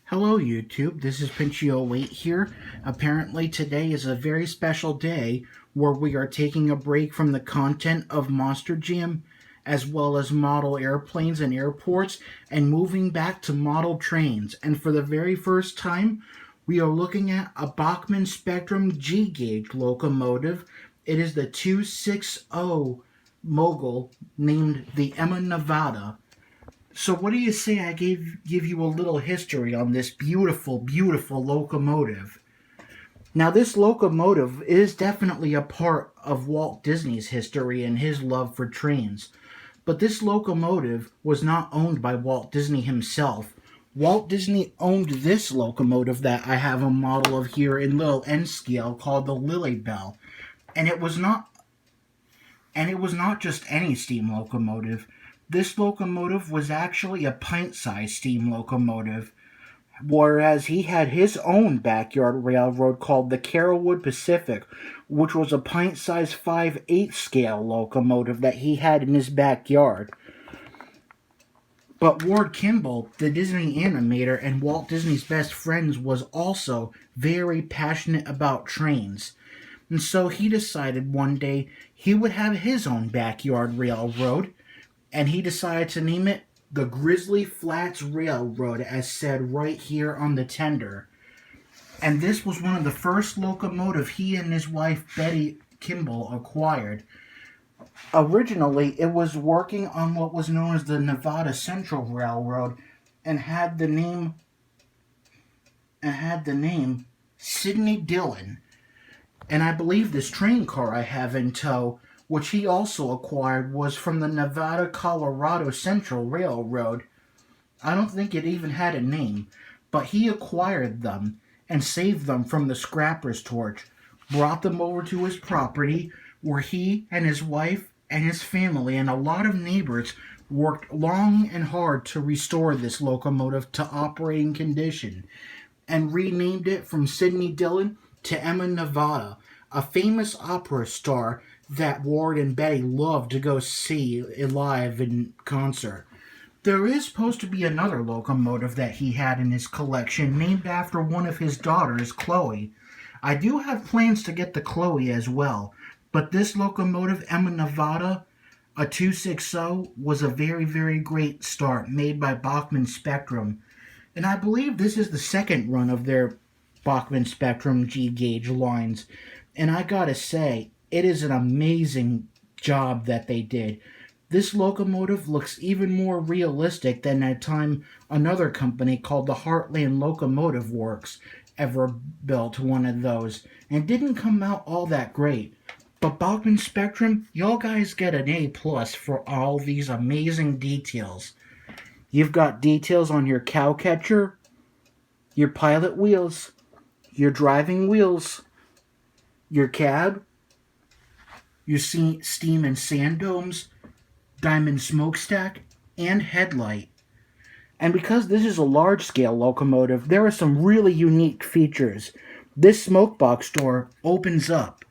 Hello YouTube, this is Pinchio8 here. Apparently today is a very special day where we are taking a break from the content of Monster Jam as well as model airplanes and airports and moving back to model trains. And for the very first time, we are looking at a Bachmann Spectrum G-gauge locomotive. It is the 260 mogul named the Emma Nevada. So what do you say I give you a little history on this beautiful, beautiful locomotive? Now this locomotive is definitely a part of Walt Disney's history and his love for trains. But this locomotive was not owned by Walt Disney himself. Walt Disney owned this locomotive that I have a model of here in little N scale called the Lily Bell. And it was not just any steam locomotive. This locomotive was actually a pint-sized steam locomotive, whereas he had his own backyard railroad called the Carrollwood Pacific, which was a pint-sized 5/8 scale locomotive that he had in his backyard. But Ward Kimball, the Disney animator and Walt Disney's best friend, was also very passionate about trains. And so he decided one day he would have his own backyard railroad, and he decided to name it the Grizzly Flats Railroad, as said right here on the tender. And this was one of the first locomotives he and his wife Betty Kimball acquired. Originally, it was working on what was known as the Nevada Central Railroad and had the name Sidney Dillon. And I believe this train car I have in tow, which he also acquired, was from the Nevada-Colorado Central Railroad. I don't think it even had a name, but he acquired them and saved them from the scrapper's torch, brought them over to his property, where he and his wife and his family and a lot of neighbors worked long and hard to restore this locomotive to operating condition, and renamed it from Sidney Dillon to Emma Nevada, a famous opera star that Ward and Betty loved to go see live in concert. There is supposed to be another locomotive that he had in his collection named after one of his daughters, Chloe. I do have plans to get the Chloe as well, but this locomotive, Emma Nevada, a 260, was a very, very great start made by Bachmann Spectrum. And I believe this is the second run of their Bachmann Spectrum G-gauge lines. And I gotta say, it is an amazing job that they did. This locomotive looks even more realistic than at time another company called the Heartland Locomotive Works ever built one of those, and didn't come out all that great. But Bachmann Spectrum, y'all guys get an A+ for all these amazing details. You've got details on your cow catcher, your pilot wheels, your driving wheels, your cab, your steam and sand domes, diamond smokestack, and headlight. And because this is a large-scale locomotive, there are some really unique features. This smoke box door opens up,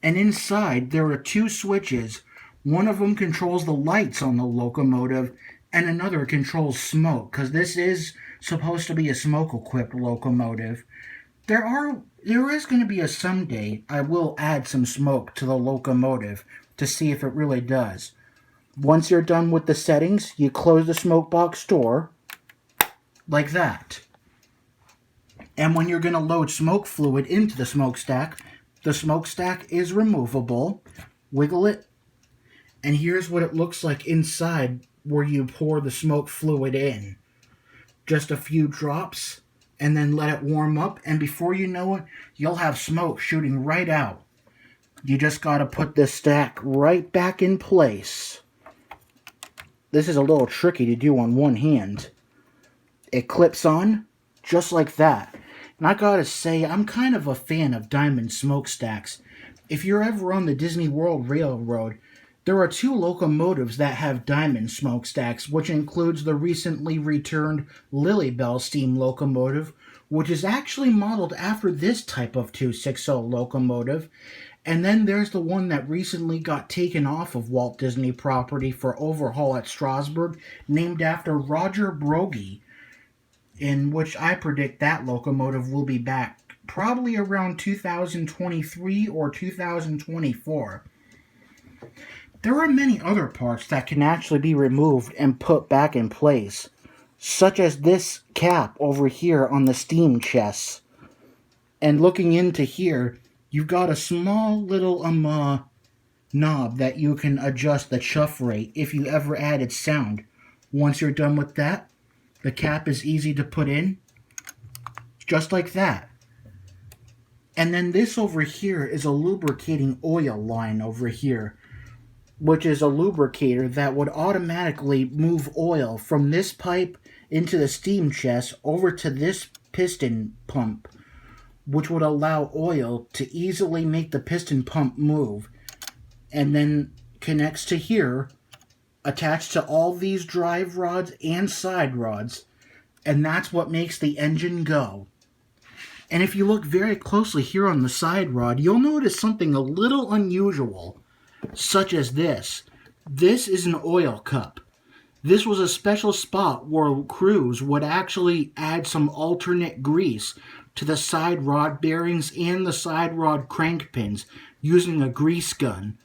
and inside there are two switches. One of them controls the lights on the locomotive, and another controls smoke, because this is supposed to be a smoke-equipped locomotive. There is going to be a someday I will add some smoke to the locomotive to see if it really does. Once you're done with the settings, you close the smoke box door like that. And when you're going to load smoke fluid into the smokestack is removable. Wiggle it, and here's what it looks like inside where you pour the smoke fluid in. Just a few drops, and then let it warm up, and before you know it, you'll have smoke shooting right out. You just gotta put this stack right back in place. This is a little tricky to do on one hand. It clips on, just like that. And I gotta say, I'm kind of a fan of diamond smokestacks. If you're ever on the Disney World Railroad, there are two locomotives that have diamond smokestacks, which includes the recently returned Lily Bell steam locomotive, which is actually modeled after this type of 260 locomotive. And then there's the one that recently got taken off of Walt Disney property for overhaul at Strasburg, named after Roger Brogy. in which I predict that locomotive will be back probably around 2023 or 2024. There are many other parts that can actually be removed and put back in place, such as this cap over here on the steam chest. And looking into here, you've got a small little knob that you can adjust the chuff rate if you ever added sound. Once you're done with that, the cap is easy to put in, just like that. And then this over here is a lubricating oil line over here, which is a lubricator that would automatically move oil from this pipe into the steam chest over to this piston pump, which would allow oil to easily make the piston pump move, and then connects to here, attached to all these drive rods and side rods, and that's what makes the engine go. And if you look very closely here on the side rod, you'll notice something a little unusual, such as this. This is an oil cup. This was a special spot where crews would actually add some alternate grease to the side rod bearings and the side rod crank pins using a grease gun.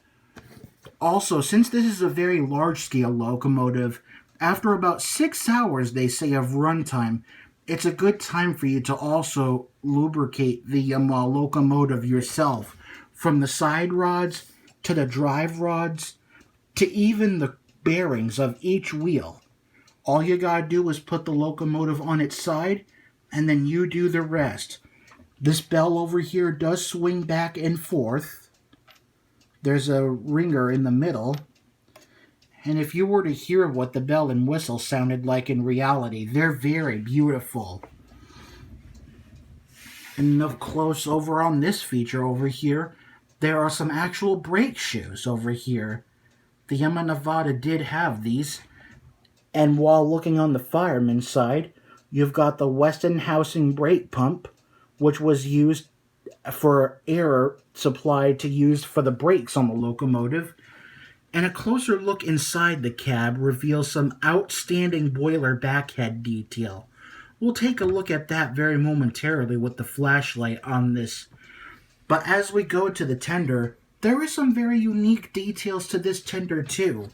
Also, since this is a very large-scale locomotive, after about 6 hours, they say, of runtime, it's a good time for you to also lubricate the locomotive yourself, from the side rods to the drive rods to even the bearings of each wheel. All you gotta do is put the locomotive on its side, and then you do the rest. This bell over here does swing back and forth. There's a ringer in the middle. And if you were to hear what the bell and whistle sounded like in reality, they're very beautiful. And up close over on this feature over here, there are some actual brake shoes over here. The Yamaha Nevada did have these. And while looking on the fireman's side, you've got the Westinghouse brake pump, which was used for air supply to use for the brakes on the locomotive. And a closer look inside the cab reveals some outstanding boiler backhead detail. We'll take a look at that very momentarily with the flashlight on this. But as we go to the tender, there is some very unique details to this tender too.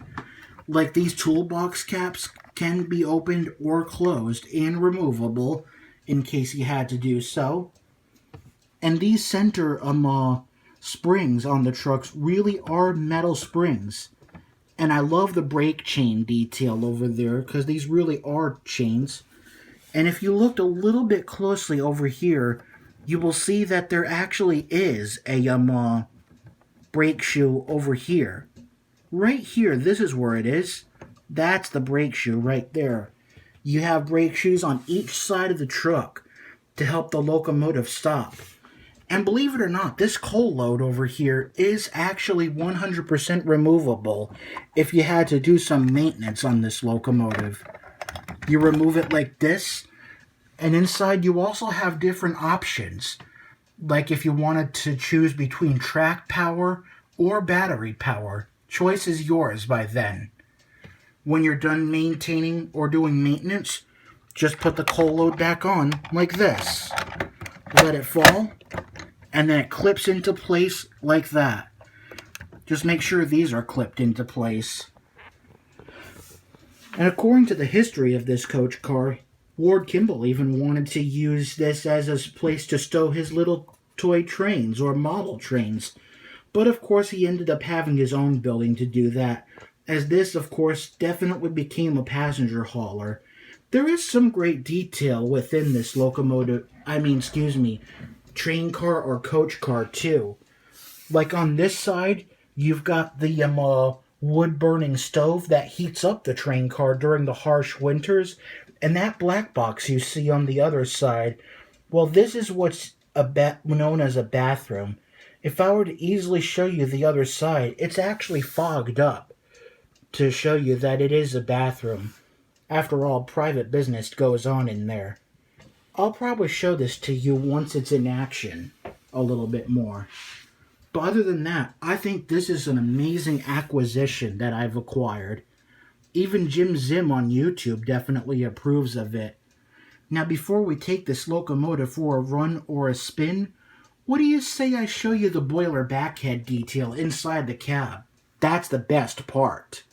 Like these toolbox caps can be opened or closed and removable in case you had to do so. And these center springs on the trucks really are metal springs. And I love the brake chain detail over there because these really are chains. And if you looked a little bit closely over here, you will see that there actually is a brake shoe over here. Right here, this is where it is. That's the brake shoe right there. You have brake shoes on each side of the truck to help the locomotive stop. And believe it or not, this coal load over here is actually 100% removable if you had to do some maintenance on this locomotive. You remove it like this, and inside you also have different options. Like if you wanted to choose between track power or battery power. Choice is yours by then. When you're done maintaining or doing maintenance, just put the coal load back on like this. Let it fall. And then it clips into place like that. Just make sure these are clipped into place. And according to the history of this coach car, Ward Kimball even wanted to use this as a place to stow his little toy trains or model trains. But of course he ended up having his own building to do that, as this of course definitely became a passenger hauler. There is some great detail within this train car or coach car too. Like on this side, you've got the wood-burning stove that heats up the train car during the harsh winters, and that black box you see on the other side, well, this is what's known as a bathroom. If I were to easily show you the other side, it's actually fogged up to show you that it is a bathroom. After all, private business goes on in there. I'll probably show this to you once it's in action a little bit more. But other than that, I think this is an amazing acquisition that I've acquired. Even Jim Zim on YouTube definitely approves of it. Now, before we take this locomotive for a run or a spin, what do you say I show you the boiler backhead detail inside the cab? That's the best part.